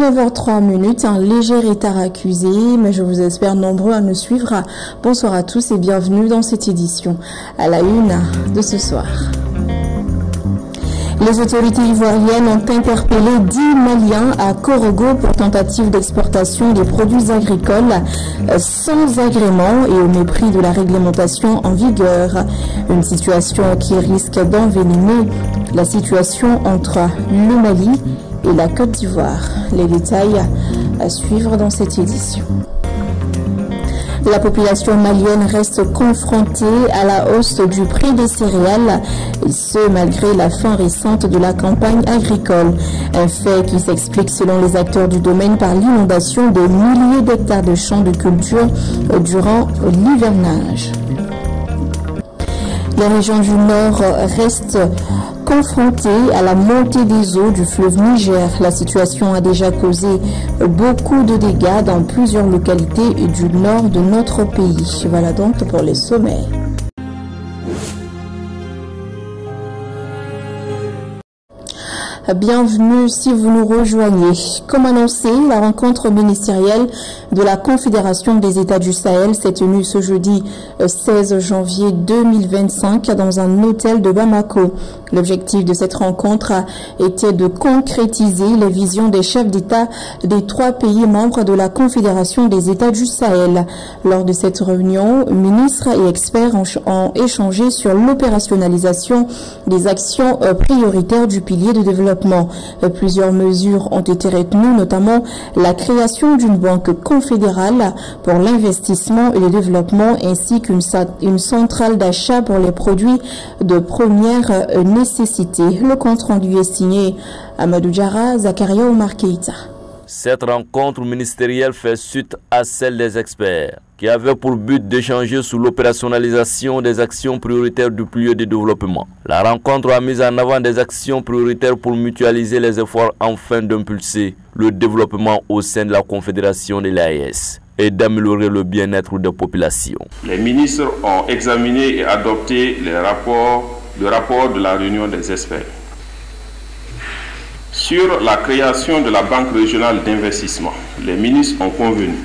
19h03, un léger retard accusé, mais je vous espère nombreux à nous suivre. Bonsoir à tous et bienvenue dans cette édition. À la une de ce soir. Les autorités ivoiriennes ont interpellé 10 Maliens à Korogo pour tentative d'exportation des produits agricoles sans agrément et au mépris de la réglementation en vigueur. Une situation qui risque d'envenimer la situation entre le Mali et la Côte d'Ivoire. Les détails à suivre dans cette édition. La population malienne reste confrontée à la hausse du prix des céréales, et ce malgré la fin récente de la campagne agricole. Un fait qui s'explique selon les acteurs du domaine par l'inondation de milliers d'hectares de champs de culture durant l'hivernage. Les régions du Nord restent confrontées à la montée des eaux du fleuve Niger. La situation a déjà causé beaucoup de dégâts dans plusieurs localités du nord de notre pays. Voilà donc pour les sommets. Bienvenue si vous nous rejoignez. Comme annoncé, la rencontre ministérielle de la Confédération des États du Sahel s'est tenue ce jeudi 16 janvier 2025 dans un hôtel de Bamako. L'objectif de cette rencontre était de concrétiser les visions des chefs d'État des 3 pays membres de la Confédération des États du Sahel. Lors de cette réunion, ministres et experts ont échangé sur l'opérationnalisation des actions prioritaires du pilier de développement. Plusieurs mesures ont été retenues, notamment la création d'une banque confédérale pour l'investissement et le développement ainsi qu'une centrale d'achat pour les produits de première nécessité. Le compte rendu est signé Amadou Diarra, Zakaria Omar Keïta. Cette rencontre ministérielle fait suite à celle des experts, qui avait pour but d'échanger sur l'opérationnalisation des actions prioritaires du pilier de développement. La rencontre a mis en avant des actions prioritaires pour mutualiser les efforts afin d'impulser le développement au sein de la Confédération de l'AES et d'améliorer le bien-être des populations. Les ministres ont examiné et adopté le rapport de la réunion des experts. Sur la création de la Banque régionale d'investissement, les ministres ont convenu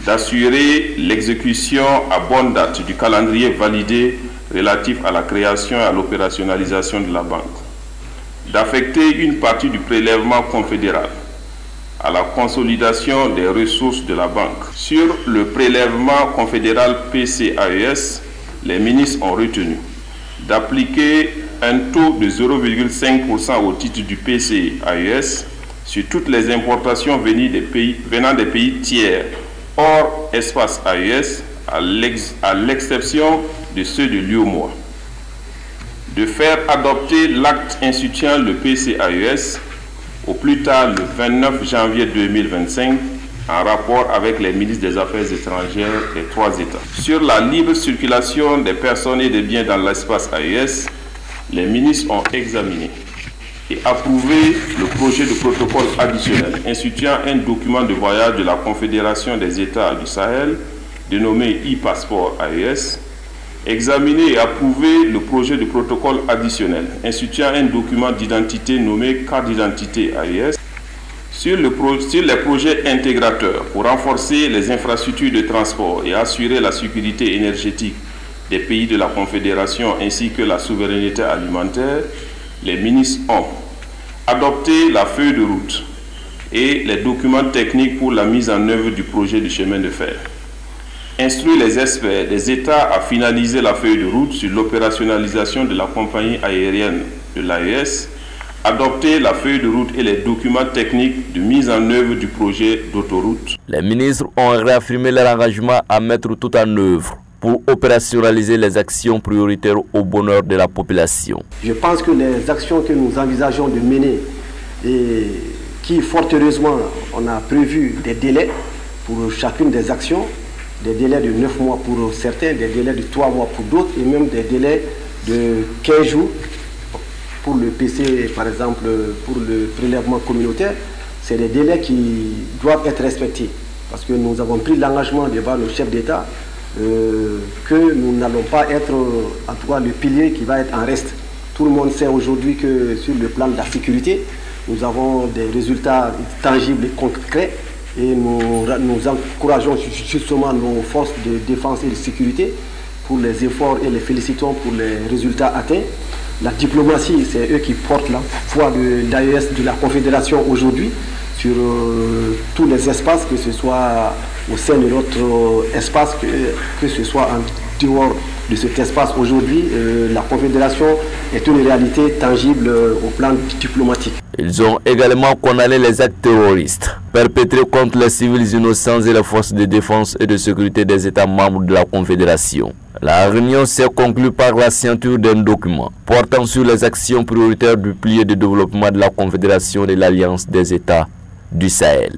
d'assurer l'exécution à bonne date du calendrier validé relatif à la création et à l'opérationnalisation de la banque, d'affecter une partie du prélèvement confédéral à la consolidation des ressources de la banque. Sur le prélèvement confédéral PCAES, les ministres ont retenu d'appliquer un taux de 0,5% au titre du PCAES sur toutes les importations venant des pays tiers hors espace AES, à l'exception de ceux de l'UOMOA. De faire adopter l'acte instituant le PCAES au plus tard le 29 janvier 2025 en rapport avec les ministres des Affaires étrangères des 3 États. Sur la libre circulation des personnes et des biens dans l'espace AES, les ministres ont examiné et approuvé le projet de protocole additionnel instituant un document de voyage de la Confédération des États du Sahel, dénommé e-passeport AES, examiné et approuvé le projet de protocole additionnel instituant un document d'identité nommé carte d'identité AES, sur les projets intégrateurs pour renforcer les infrastructures de transport et assurer la sécurité énergétique des pays de la Confédération ainsi que la souveraineté alimentaire, les ministres ont adopté la feuille de route et les documents techniques pour la mise en œuvre du projet de chemin de fer, instruit les experts des États à finaliser la feuille de route sur l'opérationnalisation de la compagnie aérienne de l'AES, adopter la feuille de route et les documents techniques de mise en œuvre du projet d'autoroute. Les ministres ont réaffirmé leur engagement à mettre tout en œuvre pour opérationnaliser les actions prioritaires au bonheur de la population. Je pense que les actions que nous envisageons de mener et qui, fort heureusement, on a prévu des délais pour chacune des actions, des délais de 9 mois pour certains, des délais de 3 mois pour d'autres et même des délais de 15 jours pour le PC, par exemple, pour le prélèvement communautaire. C'est des délais qui doivent être respectés parce que nous avons pris l'engagement devant le chef d'État que nous n'allons pas être, en tout cas, le pilier qui va être en reste. Tout le monde sait aujourd'hui que sur le plan de la sécurité, nous avons des résultats tangibles et concrets et nous encourageons justement nos forces de défense et de sécurité pour les efforts et les félicitons pour les résultats atteints. La diplomatie, c'est eux qui portent la voix de l'AES, de la Confédération aujourd'hui, sur tous les espaces, que ce soit au sein de notre espace, que ce soit en dehors de cet espace. Aujourd'hui, la Confédération est une réalité tangible au plan diplomatique. Ils ont également condamné les actes terroristes perpétrés contre les civils innocents et les forces de défense et de sécurité des États membres de la Confédération. La réunion s'est conclue par la signature d'un document portant sur les actions prioritaires du pilier de développement de la Confédération de l'Alliance des États du Sahel.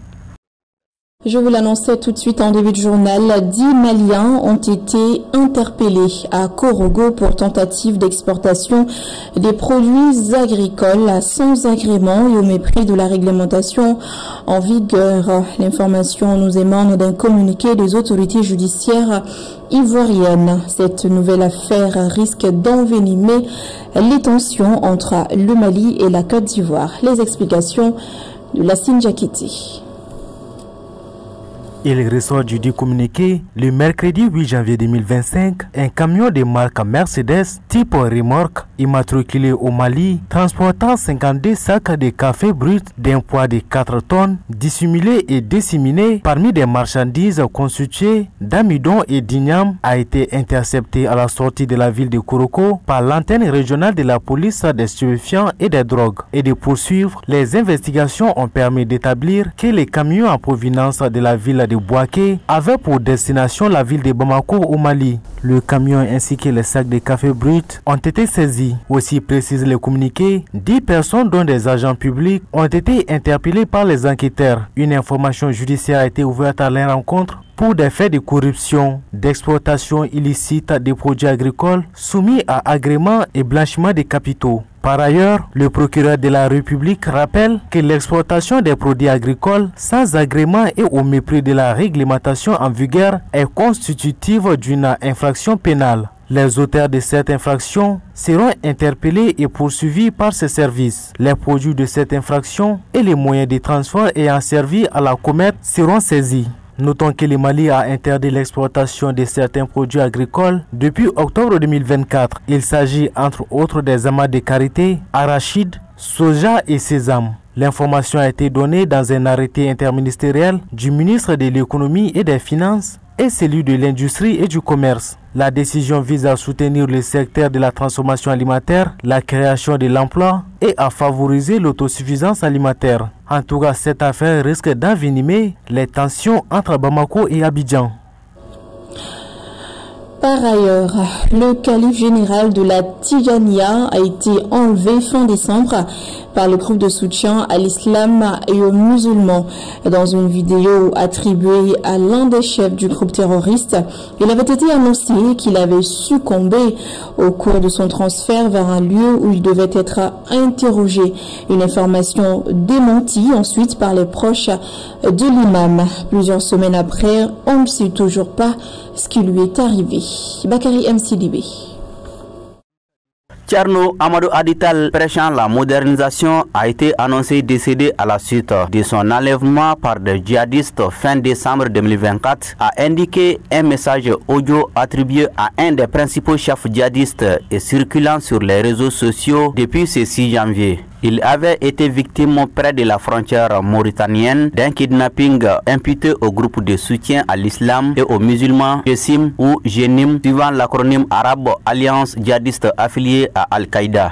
Je vous l'annonçais tout de suite en début de journal, 10 Maliens ont été interpellés à Korogo pour tentative d'exportation des produits agricoles sans agrément et au mépris de la réglementation en vigueur. L'information nous émane d'un communiqué des autorités judiciaires ivoiriennes. Cette nouvelle affaire risque d'envenimer les tensions entre le Mali et la Côte d'Ivoire. Les explications de Lassine Diakité. Il ressort du dit communiqué, le mercredi 8 janvier 2025, un camion de marque Mercedes type remorque immatriculé au Mali, transportant 52 sacs de café brut d'un poids de 4 tonnes, dissimulés et disséminés parmi des marchandises constituées d'amidon et d'igname, a été intercepté à la sortie de la ville de Koroko par l'antenne régionale de la police des stupéfiants et des drogues. Et de poursuivre, les investigations ont permis d'établir que les camions en provenance de la ville de Bouaké avait pour destination la ville de Bamako au Mali. Le camion ainsi que les sacs de café brut ont été saisis. Aussi précise le communiqué, 10 personnes dont des agents publics ont été interpellées par les enquêteurs. Une information judiciaire a été ouverte à leur rencontre pour des faits de corruption, d'exploitation illicite des produits agricoles soumis à agrément et blanchiment des capitaux. Par ailleurs, le procureur de la République rappelle que l'exportation des produits agricoles sans agrément et au mépris de la réglementation en vigueur est constitutive d'une infraction pénale. Les auteurs de cette infraction seront interpellés et poursuivis par ces services. Les produits de cette infraction et les moyens de transport ayant servi à la commettre seront saisis. Notons que le Mali a interdit l'exportation de certains produits agricoles depuis octobre 2024. Il s'agit entre autres des amas de karité, arachides, soja et sésame. L'information a été donnée dans un arrêté interministériel du ministre de l'Économie et des Finances et celui de l'Industrie et du Commerce. La décision vise à soutenir le secteur de la transformation alimentaire, la création de l'emploi et à favoriser l'autosuffisance alimentaire. En tout cas, cette affaire risque d'envenimer les tensions entre Bamako et Abidjan. Par ailleurs, le calife général de la Tijaniya a été enlevé fin décembre par le groupe de soutien à l'islam et aux musulmans. Dans une vidéo attribuée à l'un des chefs du groupe terroriste, il avait été annoncé qu'il avait succombé au cours de son transfert vers un lieu où il devait être interrogé. Une information démentie ensuite par les proches de l'imam. Plusieurs semaines après, on ne sait toujours pas ce qui lui est arrivé. Bakary M. Sidibé. Thierno Amadou Adital, prêchant la modernisation, a été annoncé décédé à la suite de son enlèvement par des djihadistes fin décembre 2024, a indiqué un message audio attribué à un des principaux chefs djihadistes et circulant sur les réseaux sociaux depuis ce 6 janvier. Il avait été victime près de la frontière mauritanienne d'un kidnapping imputé au groupe de soutien à l'islam et aux musulmans Jessim ou Jenim, suivant l'acronyme arabe Alliance djihadiste affiliée à Al-Qaïda.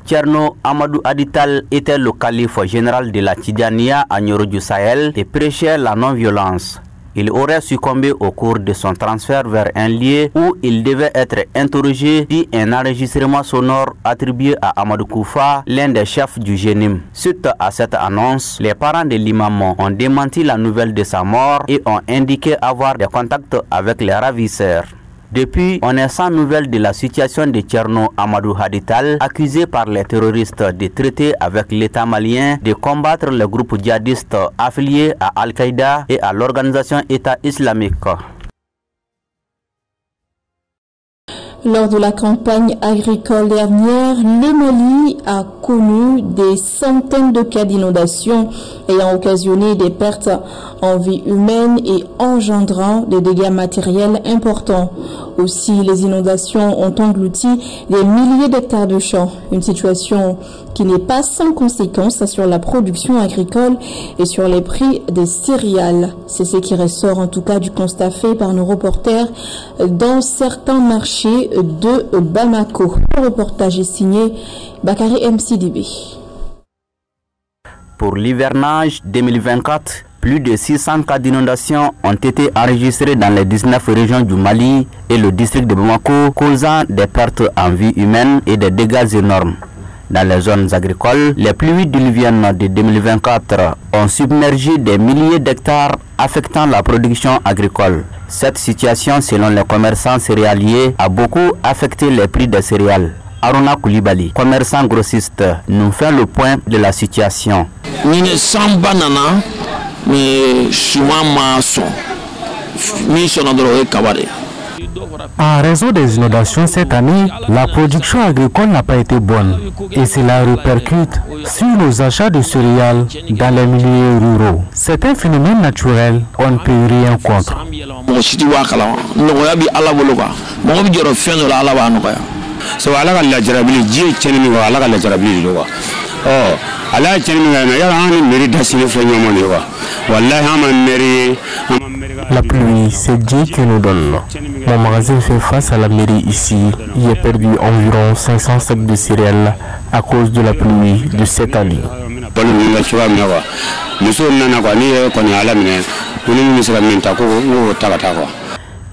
Thierno Amadou Adital était le calife général de la Tijaniya à Nioro du Sahel et prêchait la non-violence. Il aurait succombé au cours de son transfert vers un lieu où il devait être interrogé si un enregistrement sonore attribué à Amadou Koufa, l'un des chefs du Jenim. Suite à cette annonce, les parents de l'imam ont démenti la nouvelle de sa mort et ont indiqué avoir des contacts avec les ravisseurs. Depuis, on est sans nouvelles de la situation de Thierno Amadou Adital, accusé par les terroristes de traiter avec l'État malien, de combattre le groupe djihadiste affilié à Al-Qaïda et à l'organisation État islamique. Lors de la campagne agricole dernière, le Mali a connu des centaines de cas d'inondation ayant occasionné des pertes en vie humaine et engendrant des dégâts matériels importants. Aussi, les inondations ont englouti des milliers d'hectares de champs, une situation qui n'est pas sans conséquences sur la production agricole et sur les prix des céréales. C'est ce qui ressort en tout cas du constat fait par nos reporters dans certains marchés de Bamako. Le reportage est signé Bakary MCDB. Pour l'hivernage 2024, plus de 600 cas d'inondation ont été enregistrés dans les 19 régions du Mali et le district de Bamako, causant des pertes en vie humaine et des dégâts énormes. Dans les zones agricoles, les pluies diluviennes de 2024 ont submergé des milliers d'hectares, affectant la production agricole. Cette situation, selon les commerçants céréaliers, a beaucoup affecté les prix des céréales. Aruna Koulibaly, commerçant grossiste, nous fait le point de la situation. En raison des inondations cette année, la production agricole n'a pas été bonne et cela répercute sur nos achats de céréales dans les milieux ruraux. C'est un phénomène naturel, on ne peut rien contre. La pluie, c'est Dieu qui nous donne. Mon magasin fait face à la mairie ici. J'ai perdu environ 500 sacs de céréales à cause de la pluie de cette année.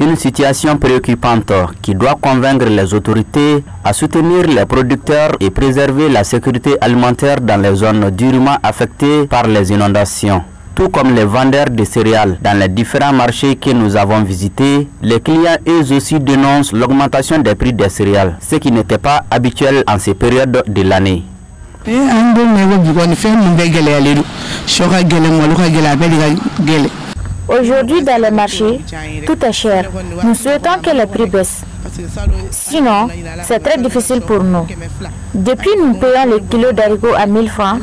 Une situation préoccupante qui doit convaincre les autorités à soutenir les producteurs et préserver la sécurité alimentaire dans les zones durement affectées par les inondations. Tout comme les vendeurs de céréales dans les différents marchés que nous avons visités, les clients eux aussi dénoncent l'augmentation des prix des céréales, ce qui n'était pas habituel en ces périodes de l'année. Aujourd'hui, dans les marchés, tout est cher. Nous souhaitons que les prix baissent. Sinon, c'est très difficile pour nous. Depuis, nous payons le kilo d'haricots à 1000 francs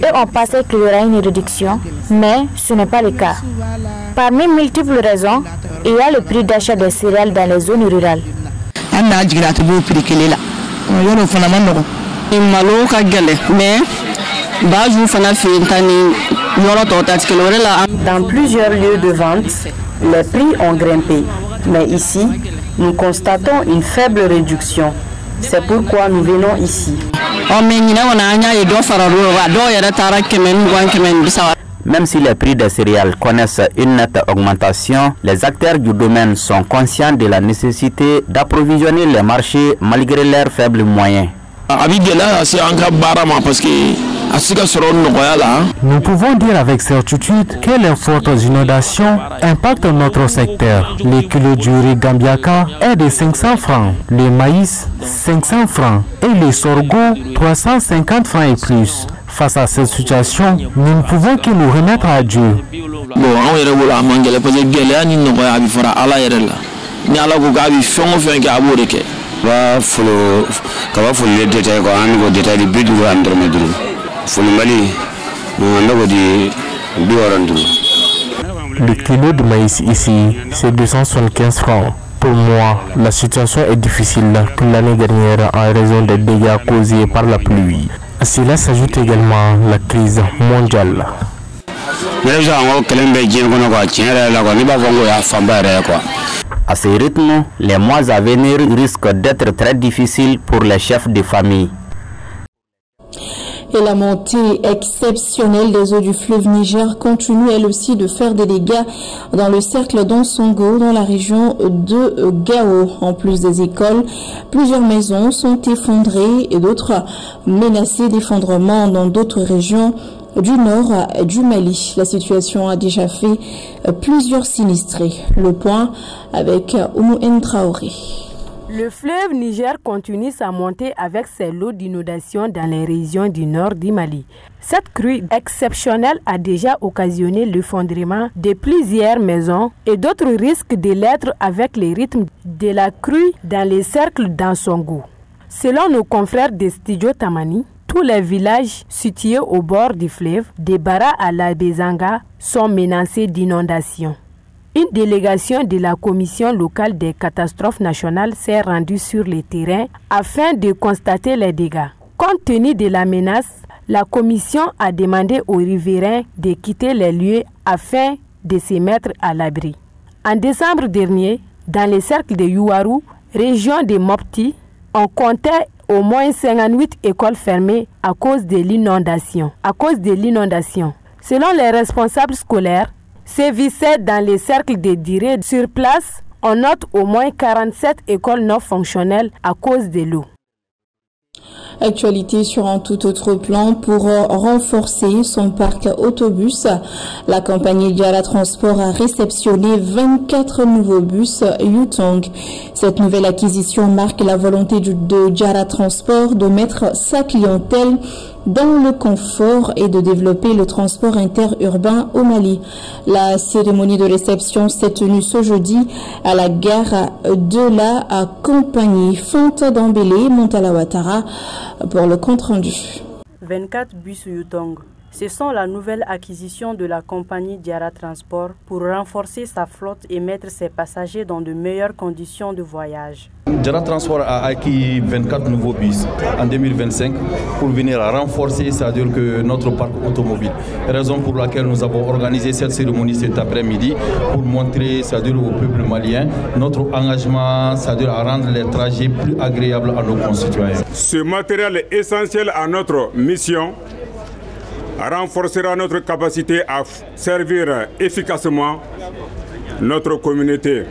et on pensait qu'il y aura une réduction, mais ce n'est pas le cas. Parmi multiples raisons, il y a le prix d'achat des céréales dans les zones rurales. Dans plusieurs lieux de vente, les prix ont grimpé. Mais ici, nous constatons une faible réduction. C'est pourquoi nous venons ici. Même si les prix des céréales connaissent une nette augmentation, les acteurs du domaine sont conscients de la nécessité d'approvisionner les marchés malgré leurs faibles moyens. Nous pouvons dire avec certitude que les fortes inondations impactent notre secteur. Le kilo du riz Gambiaka est de 500 francs, le maïs 500 francs et le sorgho 350 francs et plus. Face à cette situation, nous ne pouvons que nous remettre à Dieu. Le kilo de maïs ici, c'est 275 francs. Pour moi, la situation est difficile que l'année dernière en raison des dégâts causés par la pluie. À cela s'ajoute également la crise mondiale. À ce rythme, les mois à venir risquent d'être très difficiles pour les chefs de famille. Et la montée exceptionnelle des eaux du fleuve Niger continue elle aussi de faire des dégâts dans le cercle d'Onsongo, dans la région de Gao. En plus des écoles, plusieurs maisons sont effondrées et d'autres menacées d'effondrement dans d'autres régions du nord du Mali. La situation a déjà fait plusieurs sinistrés. Le point avec Oumou Traoré. Le fleuve Niger continue sa montée avec ses lots d'inondations dans les régions du nord du Mali. Cette crue exceptionnelle a déjà occasionné l'effondrement de plusieurs maisons et d'autres risquent de l'être avec les rythmes de la crue dans les cercles d'Ansongo. Selon nos confrères de Studio Tamani, tous les villages situés au bord du fleuve, de Bara à la Bezanga, sont menacés d'inondations. Une délégation de la Commission locale des catastrophes nationales s'est rendue sur le terrain afin de constater les dégâts. Compte tenu de la menace, la Commission a demandé aux riverains de quitter les lieux afin de se mettre à l'abri. En décembre dernier, dans les cercles de Youarou, région de Mopti, on comptait au moins 58 écoles fermées à cause de l'inondation. Selon les responsables scolaires, sévissaient dans les cercles de Diré. Sur place, on note au moins 47 écoles non fonctionnelles à cause de l'eau. Actualité sur un tout autre plan, pour renforcer son parc autobus, la compagnie Diara Transport a réceptionné 24 nouveaux bus Yutong. Cette nouvelle acquisition marque la volonté de Diara Transport de mettre sa clientèle dans le confort et de développer le transport interurbain au Mali. La cérémonie de réception s'est tenue ce jeudi à la gare de la compagnie Fanta Dambélé, Montala Ouattara, pour le compte rendu. 24 bus Yutong. Ce sont la nouvelle acquisition de la compagnie Diara Transport pour renforcer sa flotte et mettre ses passagers dans de meilleures conditions de voyage. Diara Transport a acquis 24 nouveaux bus en 2025 pour venir renforcer, c'est-à-dire que notre parc automobile. Raison pour laquelle nous avons organisé cette cérémonie cet après-midi pour montrer, c'est-à-dire au peuple malien, notre engagement, c'est-à-dire à rendre les trajets plus agréables à nos concitoyens. Ce matériel est essentiel à notre mission, renforcera notre capacité à servir efficacement notre communauté,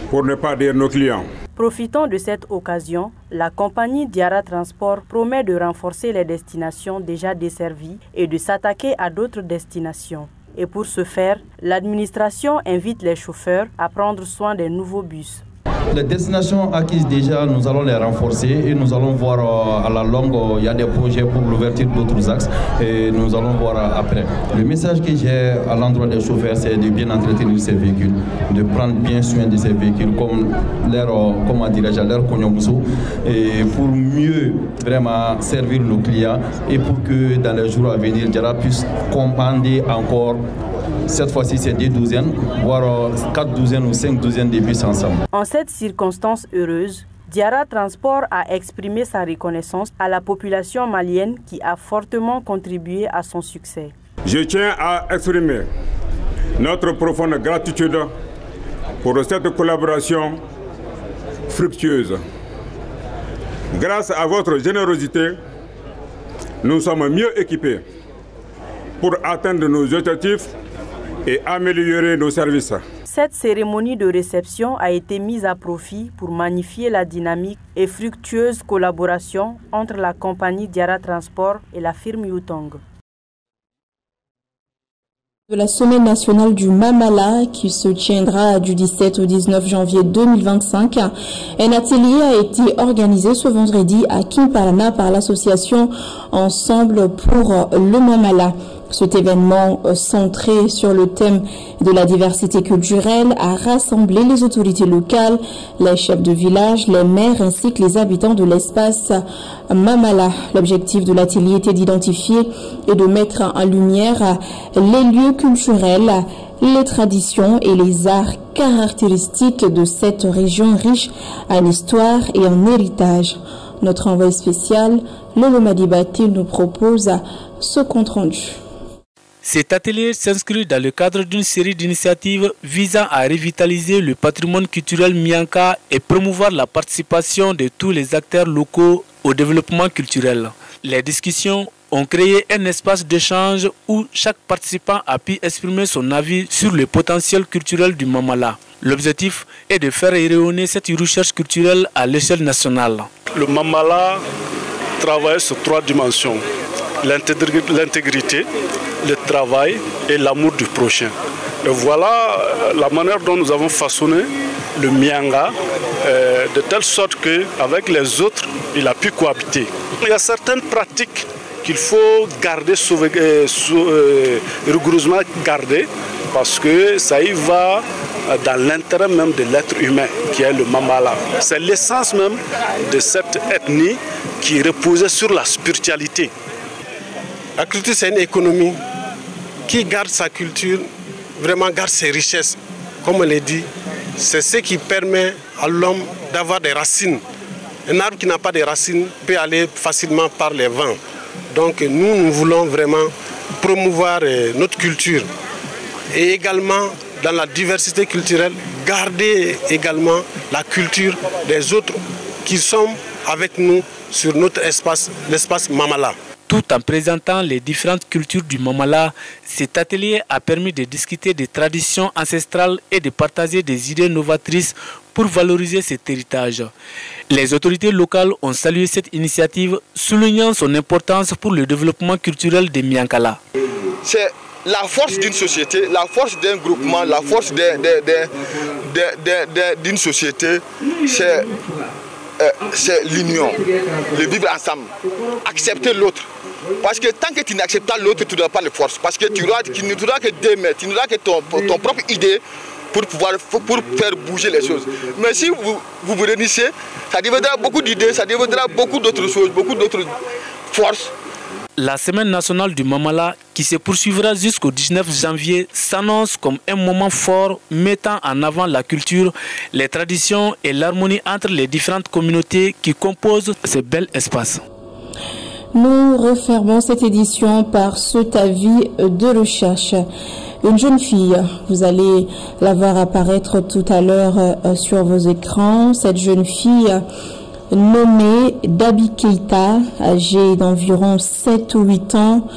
pour ne pas dire nos clients. Profitant de cette occasion, la compagnie Diara Transport promet de renforcer les destinations déjà desservies et de s'attaquer à d'autres destinations. Et pour ce faire, l'administration invite les chauffeurs à prendre soin des nouveaux bus. Les destinations acquises déjà, nous allons les renforcer et nous allons voir à la longue, il y a des projets pour l'ouverture d'autres axes et nous allons voir après. Le message que j'ai à l'endroit des chauffeurs, c'est de bien entretenir ces véhicules, de prendre bien soin de ces véhicules comme leur Konyomuso, et pour mieux vraiment servir nos clients et pour que dans les jours à venir, Diara puisse commander encore. Cette fois-ci, c'est 10 douzaines, voire 4 douzaines ou 5 douzaines de bus ensemble. En cette circonstance heureuse, Diara Transport a exprimé sa reconnaissance à la population malienne qui a fortement contribué à son succès. Je tiens à exprimer notre profonde gratitude pour cette collaboration fructueuse. Grâce à votre générosité, nous sommes mieux équipés pour atteindre nos objectifs et améliorer nos services. Cette cérémonie de réception a été mise à profit pour magnifier la dynamique et fructueuse collaboration entre la compagnie Diara Transport et la firme Yutong. De la semaine nationale du Mamala qui se tiendra du 17 au 19 janvier 2025, un atelier a été organisé ce vendredi à Kimpalana par l'association Ensemble pour le Mamala. Cet événement centré sur le thème de la diversité culturelle a rassemblé les autorités locales, les chefs de village, les maires ainsi que les habitants de l'espace Mamala. L'objectif de l'atelier était d'identifier et de mettre en lumière les lieux culturels, les traditions et les arts caractéristiques de cette région riche en histoire et en héritage. Notre envoyé spécial, Lolo Madibati, nous propose ce compte-rendu. Cet atelier s'inscrit dans le cadre d'une série d'initiatives visant à revitaliser le patrimoine culturel mianka et promouvoir la participation de tous les acteurs locaux au développement culturel. Les discussions ont créé un espace d'échange où chaque participant a pu exprimer son avis sur le potentiel culturel du Mamala. L'objectif est de faire rayonner cette recherche culturelle à l'échelle nationale. Le Mamala travaille sur 3 dimensions. L'intégrité, le travail et l'amour du prochain. Et voilà la manière dont nous avons façonné le Mianga de telle sorte qu'avec les autres, il a pu cohabiter. Il y a certaines pratiques qu'il faut garder, rigoureusement garder, parce que ça y va dans l'intérêt même de l'être humain, qui est le Mamala. C'est l'essence même de cette ethnie qui reposait sur la spiritualité. La culture, c'est une économie qui garde sa culture, vraiment garde ses richesses. Comme on l'a dit, c'est ce qui permet à l'homme d'avoir des racines. Un arbre qui n'a pas de racines peut aller facilement par les vents. Donc nous voulons vraiment promouvoir notre culture. Et également, dans la diversité culturelle, garder également la culture des autres qui sont avec nous sur notre espace, l'espace Mamala. Tout en présentant les différentes cultures du Mamala, cet atelier a permis de discuter des traditions ancestrales et de partager des idées novatrices pour valoriser cet héritage. Les autorités locales ont salué cette initiative, soulignant son importance pour le développement culturel des Miankala. C'est la force d'une société, la force d'un groupement, la force d'une société, c'est l'union, le vivre ensemble, accepter l'autre. Parce que tant que tu n'acceptes pas l'autre, tu n'auras pas de force. Parce que tu n'auras que deux mains, tu n'auras que ton propre idée pour faire bouger les choses. Mais si vous réunissez, ça deviendra beaucoup d'idées, ça deviendra beaucoup d'autres choses, beaucoup d'autres forces. La semaine nationale du Mamala, qui se poursuivra jusqu'au 19 janvier, s'annonce comme un moment fort mettant en avant la culture, les traditions et l'harmonie entre les différentes communautés qui composent ce bel espace. Nous refermons cette édition par cet avis de recherche. Une jeune fille, vous allez la voir apparaître tout à l'heure sur vos écrans. Cette jeune fille nommée Dabi Keita, âgée d'environ 7 ou 8 ans,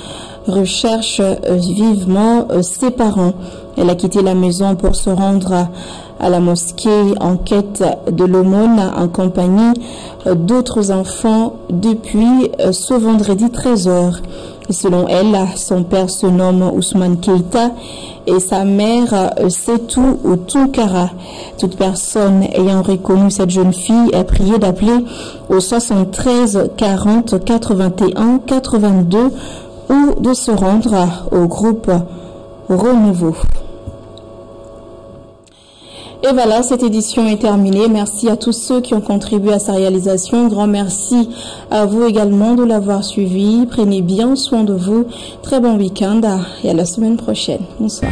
recherche vivement ses parents. Elle a quitté la maison pour se rendre à la mosquée en quête de l'aumône en compagnie d'autres enfants depuis ce vendredi 13h. Selon elle, son père se nomme Ousmane Keita et sa mère Setou Tounkara. Toute personne ayant reconnu cette jeune fille est priée d'appeler au 73 40 81 82 ou de se rendre au groupe Renouveau. Et voilà, cette édition est terminée. Merci à tous ceux qui ont contribué à sa réalisation. Grand merci à vous également de l'avoir suivi. Prenez bien soin de vous. Très bon week-end et à la semaine prochaine. Bonsoir.